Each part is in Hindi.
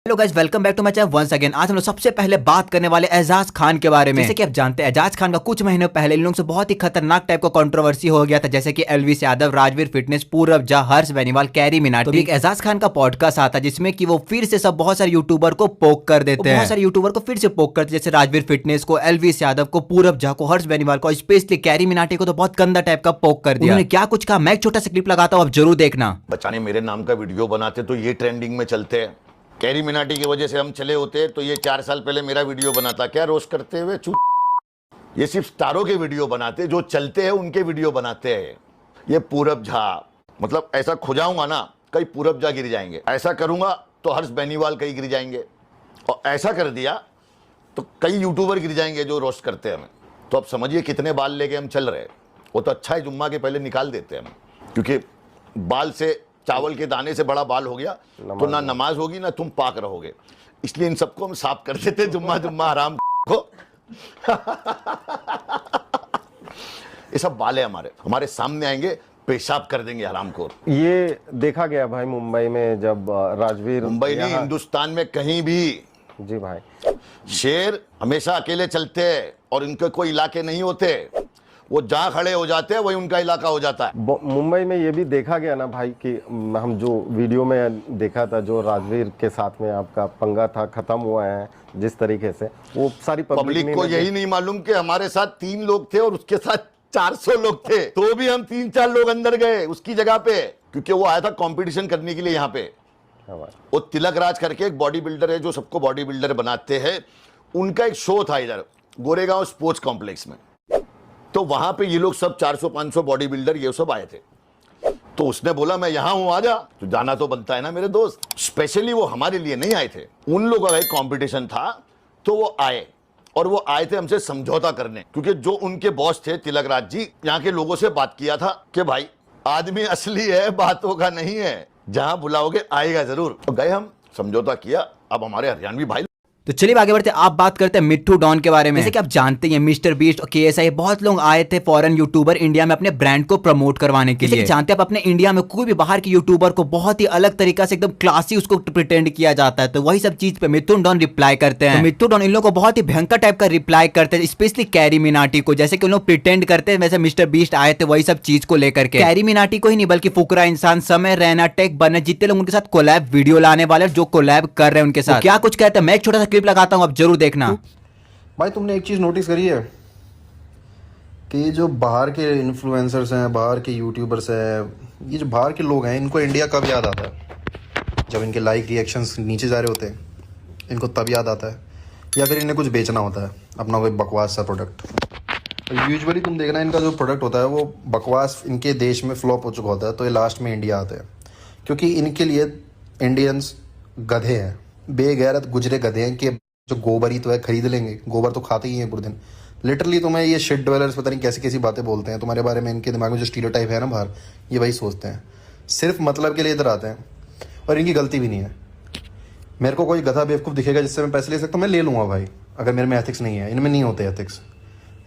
Hello guys, welcome back to my channel once again. आज हम लोग सबसे पहले बात करने वाले एजाज खान के बारे में। जैसे कि आप जानते हैं, एजाज खान का कुछ महीनों पहले इन लोगों से बहुत ही खतरनाक टाइप का कंट्रोवर्सी हो गया था, जैसे कि एलविस यादव, राजवीर फिटनेस, पूरब झा, हर्ष बेनीवाल, कैरी मिनाटी। तो एक एजाज खान का पॉडकास्ट आता जिसमें कि वो फिर से सब बहुत सारे यूट्यूबर को पोक कर देते हैं। बहुत सारे यूट्यूबर को फिर से पोक करते, जैसे राजवीर फिटनेस को, एलविस यादव को, पूरब झा को, हर्ष बेनीवाल को, स्पेशली कैरी मिनाटी को तो बहुत गंदा टाइप का पोक कर दिया। उन्होंने क्या कुछ कहा, मैं एक छोटा सा क्लिप लगाता हूँ, आप जरूर देखना। बच्चा मेरे नाम का वीडियो बनाते तो ये ट्रेंडिंग में चलते हैं। कैरी मिनाटी की वजह से हम चले होते तो ये 4 साल पहले मेरा वीडियो बनाता। क्या रोस्ट करते हुए ये सिर्फ स्टारों के वीडियो बनाते, जो चलते हैं उनके वीडियो बनाते हैं। ये पूरब झा, मतलब ऐसा खुजाऊंगा ना, कई पूरब झा गिर जाएंगे। ऐसा करूंगा तो हर्ष बेनीवाल कई गिर जाएंगे, और ऐसा कर दिया तो कई यूट्यूबर गिर जाएंगे जो रोस्ट करते हैं हमें। तो अब समझिए कितने बाल लेके हम चल रहे हैं। वो तो अच्छा है, जुम्मा के पहले निकाल देते हैं हम, क्योंकि बाल से, चावल के दाने से बड़ा बाल हो गया तो ना नमाज होगी ना तुम पाक रहोगे। इसलिए इन सबको हम साफ कर देते जुम्मा हराम को। ये सब बाल है हमारे सामने आएंगे, पेशाब कर देंगे हराम को। ये देखा गया भाई मुंबई में, जब राजवीर, मुंबई नहीं, हिंदुस्तान में कहीं भी जी भाई, शेर हमेशा अकेले चलते हैं और इनके कोई इलाके नहीं होते। वो जहाँ खड़े हो जाते हैं वही उनका इलाका हो जाता है। मुंबई में ये भी देखा गया ना भाई कि हम जो वीडियो में देखा था, जो राजवीर के साथ में आपका पंगा था, खत्म हुआ है जिस तरीके से, वो सारी पब्लिक को यही नहीं मालूम कि हमारे साथ 3 लोग थे और उसके साथ 400 लोग थे, तो भी हम 3-4 लोग अंदर गए उसकी जगह पे, क्योंकि वो आया था कंपटीशन करने के लिए यहाँ पे। वो तिलक राज करके एक बॉडी बिल्डर है जो सबको बॉडी बिल्डर बनाते हैं, उनका एक शो था इधर गोरेगांव स्पोर्ट्स कॉम्प्लेक्स में। तो वहां पे ये लोग सब 400-500 बॉडी बिल्डर ये सब आए थे। तो उसने बोला मैं यहां हूं, आजा। तो जाना तो बनता है ना मेरे दोस्त। स्पेशली वो हमारे लिए नहीं आए थे, उन लोगों का एक कंपटीशन था तो वो आए, और वो आए थे हमसे समझौता करने, क्योंकि जो उनके बॉस थे तिलक राज जी, यहाँ के लोगों से बात किया था कि भाई आदमी असली है, बातों का नहीं है, जहां बुलाओगे आएगा जरूर। तो गए हम, समझौता किया। अब हमारे हरियाणवी भाई। तो चलिए आगे बढ़ते हैं, आप बात करते हैं मिट्ठू डॉन के बारे में। जैसे कि आप जानते हैं, मिस्टर बीस्ट और केएसआई बहुत लोग आए थे फॉरेन यूट्यूबर इंडिया में अपने ब्रांड को प्रमोट करवाने के लिए। जानते हैं, आप अपने इंडिया में कोई भी बाहर के यूट्यूबर को बहुत ही अलग तरीका से एकदम क्लासी उसको प्रिटेंड किया जाता है, तो वही सब चीज पे मिट्ठू डॉन रिप्लाई करते हैं। तो मिट्ठू डॉन इन लोगों को बहुत ही भयंकर टाइप का रिप्लाई करते हैं, स्पेशली कैरी मिनाटी को। जैसे कि उन लोग प्रिटेंड करते हैं वैसे मिस्टर बीस्ट आए थे वही सब चीज को लेकर के। कैरी मिनाटी को ही नहीं बल्कि फुकरा इंसान, समय रैना, टेक बने, जितने लोग उनके साथ कोलैब वीडियो लाने वाले, जो कोलैब कर रहे हैं उनके साथ, क्या कुछ कहते हैं, मैं एक छोटा सा क्लिप लगाता हूँ, आप जरूर देखना। भाई तुमने एक चीज़ नोटिस करी है कि जो बाहर के इन्फ्लुएंसर्स हैं, बाहर के यूट्यूबर्स हैं, ये जो बाहर के लोग हैं, इनको इंडिया कब याद आता है? जब इनके लाइक रिएक्शंस नीचे जा रहे होते हैं, इनको तब याद आता है, या फिर इन्हें कुछ बेचना होता है, अपना कोई बकवास सा प्रोडक्ट। यूजुअली तुम देखना, इनका जो प्रोडक्ट होता है वो बकवास इनके देश में फ्लॉप हो चुका होता है, तो ये लास्ट में इंडिया आते हैं, क्योंकि इनके लिए इंडियंस गधे हैं, बेगैरत गुजरे गधे हैं कि जो गोबर ही तो है, खरीद लेंगे, गोबर तो खाते ही हैं पूरे दिन। लिटरली तुम्हें ये शिट डेवलपर्स पता नहीं कैसी कैसी बातें बोलते हैं तुम्हारे बारे में। इनके दिमाग में जो स्टीरियोटाइप है ना बाहर, ये वही सोचते हैं, सिर्फ मतलब के लिए इधर आते हैं, और इनकी गलती भी नहीं है। मेरे को कोई गधा बेवकूफ़ दिखेगा जिससे मैं पैसे ले सकता हूँ, मैं ले लूँगा भाई, अगर मेरे में एथिक्स नहीं है। इनमें नहीं होते एथिक्स।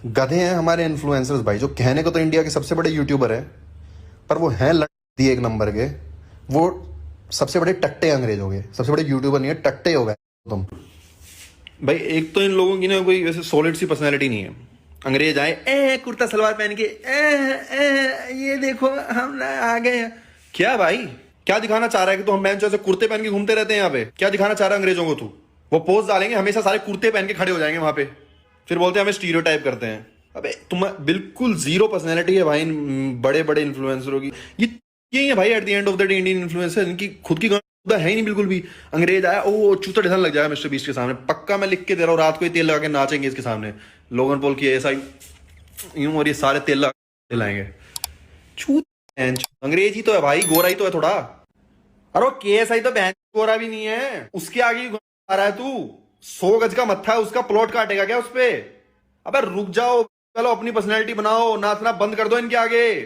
गधे हैं हमारे इन्फ्लुएंसर्स भाई, जो कहने को तो इंडिया के सबसे बड़े यूट्यूबर हैं, पर वो हैं लड़की एक नंबर के। वो सबसे बड़े टट्टे अंग्रेज हो गए, सबसे बड़े यूट्यूबर नहीं है, टट्टे हो गए तुम भाई। एक तो इन लोगों की ना कोई वैसे सॉलिड सी पर्सनैलिटी नहीं है। अंग्रेज आए, कुर्ता सलवार पहन के, ये देखो हम आ गए। क्या भाई, क्या दिखाना चाह रहा है कि तो हम बेंच ऐसे कुर्ते पहन के घूमते रहते हैं यहाँ पे? क्या दिखाना चाह रहा है अंग्रेजों को तू? वो पोज डालेंगे, हमेशा सारे कुर्ते पहन के खड़े हो जाएंगे वहां पे, फिर बोलते हैं हमें स्टीरियोटाइप करते हैं। अबे तुम बिल्कुल जीरो पर्सनैलिटी है भाई बड़े बड़े इन्फ्लुएंसरों की। ये है भाई, at the end of the day Indian influencer, इनकी खुद की है ही नहीं बिल्कुल भी। अंग्रेज आया, ओ चूता ढिसन लग जाएगा मिस्टर बीस्ट के सामने, पक्का मैं लिख के दे रहा हूँ, रात को ही तेल लगा के नाचेंगे इसके सामने। लोगन पॉल की ऐसा यूं, और ये सारे तेल लगा लाएंगे। अंग्रेज ही तो है भाई, गोरा ही तो है थोड़ा। अरे केएसआई तो बहन गोरा भी नहीं है, उसके आगे आ रहा है तू। 100 गज का मत्था है उसका, प्लॉट काटेगा क्या उस पे? अबे रुक जाओ, चलो अपनी पर्सनैलिटी बनाओ, नाचना बंद कर दो इनके आगे।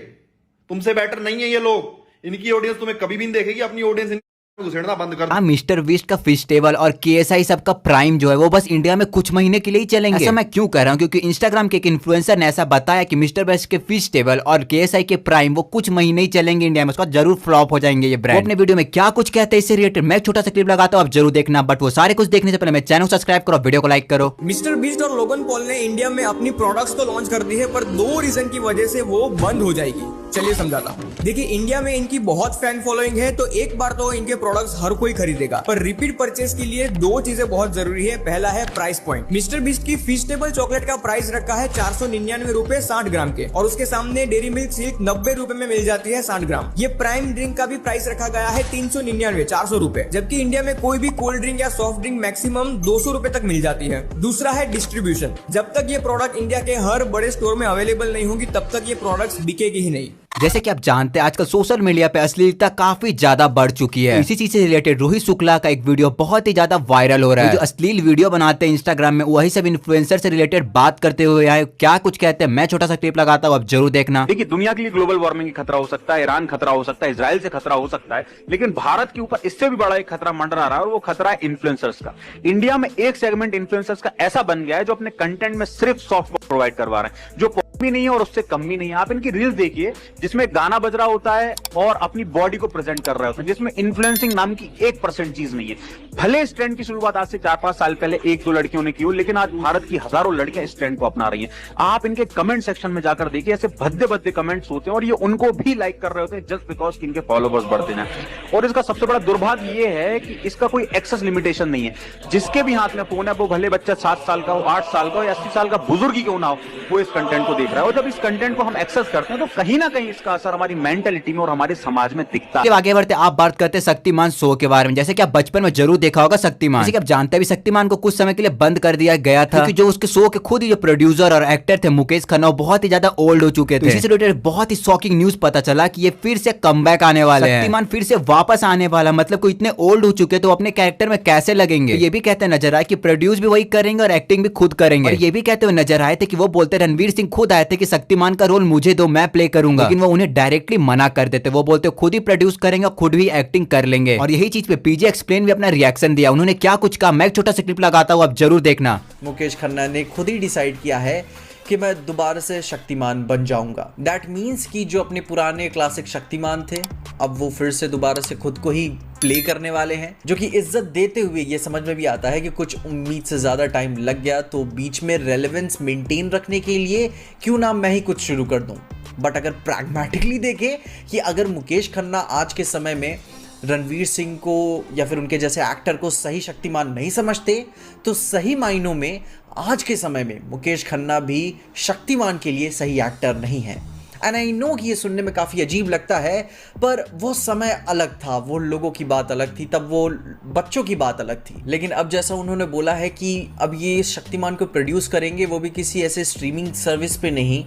तुमसे बेटर नहीं है ये लोग, इनकी ऑडियंस तुम्हें कभी भी नहीं देखेगी। अपनी ऑडियंस घुसेड़ना बंद कर। हाँ, मिस्टर बीस्ट का फिश टेबल और KSI सबका प्राइम जो है वो बस इंडिया में कुछ महीने के लिए ही चलेंगे। ऐसा मैं क्यों कह रहा हूँ, क्योंकि इंस्टाग्राम के एक इन्फ्लुएंसर ने ऐसा बताया कि मिस्टर बीस्ट के फिश टेबल और KSI के प्राइम वो कुछ महीने ही चलेंगे इंडिया में, उसका जरूर फ्लॉप हो जाएंगे ये ब्रांड। अपने वीडियो में क्या कुछ कहते हैं इससे रिलेटेड मैं छोटा सा क्लिप लगाता हूँ, आप जरूर देखना। बट वो सारे कुछ देखने से पहले मेरे चैनल को सब्सक्राइब करो, वीडियो को लाइक करो। मिस्टर बीस्ट और लोगन पॉल ने इंडिया में अपनी प्रोडक्ट्स तो लॉन्च कर दी है, पर 2 रीजन की वजह से वो बंद हो जाएगी। चलिए समझाता हूँ। देखिए, इंडिया में इनकी बहुत फैन फॉलोइंग है, तो एक बार तो इनके प्रोडक्ट्स हर कोई खरीदेगा, पर रिपीट परचेज के लिए 2 चीजें बहुत जरूरी है। पहला है प्राइस पॉइंट। मिस्टर बीस्ट की फिश टेबल चॉकलेट का प्राइस रखा है 499 रुपए 60 ग्राम के, और उसके सामने डेरी मिल्क सिल्क 90 रुपए में मिल जाती है 60 ग्राम। ये प्राइम ड्रिंक का भी प्राइस रखा गया है 399 400 रुपए, जबकि इंडिया में कोई भी कोल्ड ड्रिंक या सॉफ्ट ड्रिंक मैक्सिमम 200 रुपए तक मिल जाती है। दूसरा है डिस्ट्रीब्यूशन। जब तक ये प्रोडक्ट इंडिया के हर बड़े स्टोर में अवेलेबल नहीं होगी, तब तक ये प्रोडक्ट्स बिकेगी ही नहीं। जैसे कि आप जानते हैं आजकल सोशल मीडिया पे अश्लीलता काफी ज्यादा बढ़ चुकी है। इसी चीज से रिलेटेड रोहित शुक्ला का एक वीडियो बहुत ही ज्यादा वायरल हो रहा है। जो अश्लील वीडियो बनाते हैं इंस्टाग्राम में, वही सब इन्फ्लुएंसर से रिलेटेड बात करते हुए आए। क्या कुछ कहते हैं मैं छोटा सा क्लिप लगाता हूँ, आप जरूर देखना। देखिए, दुनिया के लिए ग्लोबल वार्मिंग का खतरा हो सकता है, ईरान खतरा हो सकता है, इजराइल से खतरा हो सकता है, लेकिन भारत के ऊपर इससे भी बड़ा एक खतरा मंडरा रहा है, और वो खतरा है इन्फ्लुएंसर्स का। इंडिया में एक सेगमेंट इन्फ्लुएंसर्स का ऐसा बन गया है जो अपने कंटेंट में सिर्फ सॉफ्टवेयर प्रोवाइड करवा रहे हैं, जो भी नहीं है और उससे कम भी नहीं है। आप इनकी रील्स देखिए जिसमें गाना बज रहा होता है और अपनी बॉडी को प्रेजेंट कर रहे होते हैं, जिसमें इन्फ्लुएंसिंग नाम की 1% चीज नहीं है। भले इस ट्रेंड की शुरुआत आज से 4-5 साल पहले 1-2 लड़कियों ने की हो, लेकिन आज भारत की हजारों लड़कियां इस ट्रेंड को अपना रही हैं। आप इनके कमेंट सेक्शन में जाकर देखिए, ऐसे भद्दे भद्दे कमेंट्स होते हैं और ये उनको भी लाइक कर रहे होते हैं जस्ट बिकॉज इनके फॉलोवर्स बढ़ते हैं। और इसका सबसे बड़ा दुर्भाग्य ये है कि इसका कोई एक्सेस लिमिटेशन नहीं है। जिसके भी हाथ में फोन है, वो भले बच्चा 7 साल का हो, 8 साल का हो या 80 साल का बुजुर्ग ही क्यों ना हो, वो इस कंटेंट को देख रहा है। और जब इस कंटेंट को हम एक्सेस करते हैं तो कहीं ना कहीं इसका असर हमारी मेंटालिटी में और हमारे समाज में दिखता है। आगे बढ़ते आप बात करते हैं शक्तिमान शो के बारे में। जैसे कि आप बचपन में जरूर देखा होगा शक्तिमान। जैसे कि आप जानते हैं शक्तिमान को कुछ समय के लिए बंद कर दिया गया था, क्योंकि जो उसके शो के खुद ही जो प्रोड्यूसर और एक्टर थे मुकेश खन्ना, बहुत ही ज्यादा ओल्ड हो चुके थे। इसी से रिलेटेड बहुत ही शॉकिंग न्यूज पता चला कि ये फिर से कमबैक आने वाले हैं। शक्तिमान फिर से वापस आने वाला, मतलब कोई इतने ओल्ड हो चुके तो अपने कैरेक्टर में कैसे लगेंगे। ये भी कहते नजर आए कि प्रोड्यूस भी वही करेंगे और एक्टिंग भी खुद करेंगे। और ये भी कहते हुए नजर आए थे कि वो बोलते रणवीर सिंह खुद आए थे कि शक्तिमान का रोल मुझे दो, मैं प्ले करूंगा, लेकिन वो उन्हें डायरेक्टली मना कर देते। वो बोलते खुद ही प्रोड्यूस करेंगे, खुद भी एक्टिंग कर लेंगे। और यही चीज पे पीजे एक्सप्लेन भी अपना रिएक्शन दिया। उन्होंने क्या कुछ कहा मैं छोटा सा क्लिप लगाता हूँ, आप जरूर देखना। मुकेश खन्ना ने खुद ही डिसाइड किया है कि मैं दोबारा से शक्तिमान बन जाऊंगा। दैट मीन्स कि जो अपने पुराने क्लासिक शक्तिमान थे, अब वो फिर से दोबारा से खुद को ही प्ले करने वाले हैं, जो कि इज्जत देते हुए ये समझ में भी आता है कि कुछ उम्मीद से ज़्यादा टाइम लग गया, तो बीच में रेलेवेंस मेंटेन रखने के लिए क्यों ना मैं ही कुछ शुरू कर दूं। बट अगर प्रैग्मेटिकली देखें कि अगर मुकेश खन्ना आज के समय में रणवीर सिंह को या फिर उनके जैसे एक्टर को सही शक्तिमान नहीं समझते, तो सही मायनों में आज के समय में मुकेश खन्ना भी शक्तिमान के लिए सही एक्टर नहीं है। एंड आई नो कि ये सुनने में काफ़ी अजीब लगता है, पर वो समय अलग था, वो लोगों की बात अलग थी, तब वो बच्चों की बात अलग थी। लेकिन अब जैसा उन्होंने बोला है कि अब ये शक्तिमान को प्रोड्यूस करेंगे, वो भी किसी ऐसे स्ट्रीमिंग सर्विस पे नहीं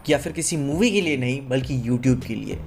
या फिर किसी मूवी के लिए नहीं, बल्कि यूट्यूब के लिए।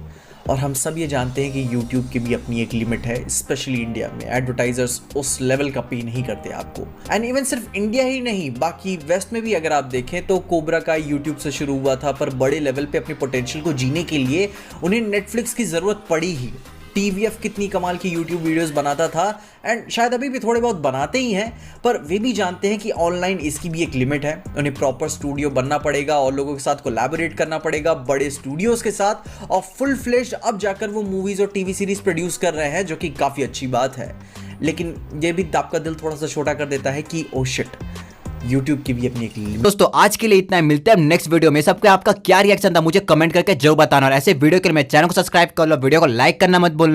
और हम सब ये जानते हैं कि YouTube की भी अपनी एक लिमिट है, स्पेशली इंडिया में एडवर्टाइजर्स उस लेवल का पे नहीं करते आपको। एंड इवन सिर्फ इंडिया ही नहीं, बाकी वेस्ट में भी अगर आप देखें तो कोबरा का YouTube से शुरू हुआ था, पर बड़े लेवल पे अपने पोटेंशियल को जीने के लिए उन्हें नेटफ्लिक्स की ज़रूरत पड़ी ही। TVF कितनी कमाल की YouTube वीडियोस बनाता था, एंड शायद अभी भी थोड़े बहुत बनाते ही हैं, पर वे भी जानते हैं कि ऑनलाइन इसकी भी एक लिमिट है। उन्हें प्रॉपर स्टूडियो बनना पड़ेगा और लोगों के साथ कोलैबोरेट करना पड़ेगा, बड़े स्टूडियोज के साथ, और फुल फ्लेश्ड अब जाकर वो मूवीज़ और TV सीरीज प्रोड्यूस कर रहे हैं, जो कि काफ़ी अच्छी बात है। लेकिन ये भी आपका दिल थोड़ा सा छोटा कर देता है कि ओ शिट, YouTube की भी अपनी एक लिमिट। दोस्तों आज के लिए इतना है, मिलते हैं नेक्स्ट वीडियो में। सबका आपका क्या रिएक्शन था मुझे कमेंट करके जरूर बताना, और ऐसे वीडियो के लिए मेरे चैनल को सब्सक्राइब कर लो, वीडियो को लाइक करना मत भूलना।